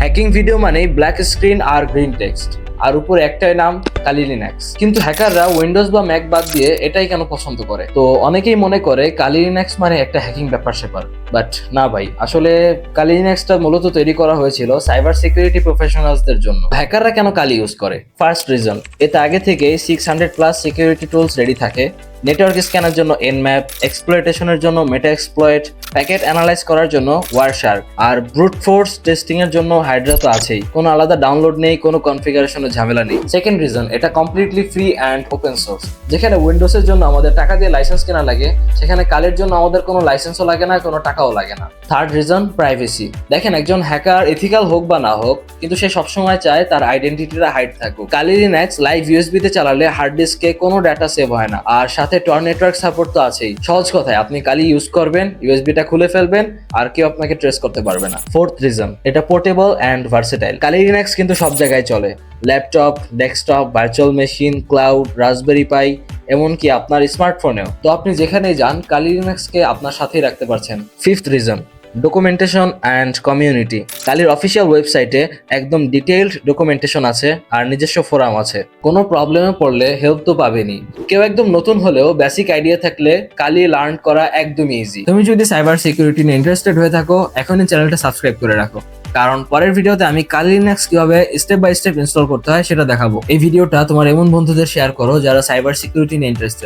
Hacking video মানেই black screen আর green text, আর উপর একটাই নাম, কালি লিনাক্স। কিন্তু হ্যাকাররা উইন্ডোজ বা ম্যাক বাদ দিয়ে এটাই কেন পছন্দ করে? তো অনেকেই মনে করে কালি লিনাক্স মানে একটা হ্যাকিং ব্যাপার স্যাপার, বাট না ভাই, আসলে কালি লিনাক্সটা মূলত তৈরি করা হয়েছিল সাইবার সিকিউরিটি প্রফেশনালসদের জন্য। হ্যাকাররা কেন কালি ইউজ করে? ফার্স্ট রিজন, এতে আগে থেকে 600+ সিকিউরিটি টুলস রেডি থাকে। নেটওয়ার্ক স্ক্যানের জন্য এনম্যাপ, এক্সপ্লয়েটেশনের জন্য মেটা এক্সপ্লয়েট, প্যাকেট অ্যানালাইজ করার জন্য ওয়ারশার্ক, আর ব্রুট ফোর্স টেস্টিং এর জন্য হাইড্রা তো আছেই। কোনো আলাদা ডাউনলোড নেই, কোনো কনফিগারেশনের ঝামেলা নেই। সেকেন্ড রিজন, এটা completely free and open source. যেখানে উইন্ডোজের জন্য আমাদের টাকা দিয়ে লাইসেন্স কেনা লাগে, সেখানে কালির জন্য আমাদের কোনো লাইসেন্সও লাগে না, কোনো টাকাও লাগে না। Third reason, privacy. দেখেন, একজন হ্যাকার এথিক্যাল হোক বা না হোক, কিন্তু সে সবসময় চায় তার আইডেন্টিটিটা হাইড থাকুক। কালি লিনাক্স লাইভ ইউএসবি তে চালালে হার্ড ডিস্কে কোনো ডাটা সেভ হয় না, আর সাথে টর নেটওয়ার্ক সাপোর্ট তো আছেই। সহজ কথায়, আপনি কালি ইউজ করবেন, ইউএসবিটা খুলে ফেলবেন, আর কেউ আপনাকে ট্রেস করতে পারবে না। ফোর্থ রিজন, এটা portable and versatile. Kali Linux কিন্তু সব জায়গায় চলে, laptop, desktop, virtual machine, cloud, raspberry pi, এমনকি আপনার স্মার্টফোনেও। তো আপনি যেখানেই যান, কালি লিনাক্সকে আপনার সাথেই রাখতে পারছেন। Fifth reason, documentation and community. কালির অফিসিয়াল ওয়েবসাইটে একদম ডিটেইলড ডকুমেন্টেশন আছে, আর নিজস্ব ফোরাম আছে। কোনো প্রবলেমে পড়লে হেল্প তো পাবেনই। কেউ একদম নতুন হলেও বেসিক আইডিয়া থাকলে কালি লার্ন করা একদমই ইজি। তুমি যদি সাইবার সিকিউরিটি নিয়ে ইন্টারেস্টেড হয়ে থাকো, এখনই চ্যানেলটা সাবস্ক্রাইব করে রাখো, কারণ পরের ভিডিওতে আমি কালি লিনাক্স কিভাবে স্টেপ বাই স্টেপ ইনস্টল করতে হয় সেটা দেখাবো। এই ভিডিওটা তোমার এমন বন্ধুদের শেয়ার করো যারা সাইবার সিকিউরিটি নিয়ে ইন্টারেস্টেড।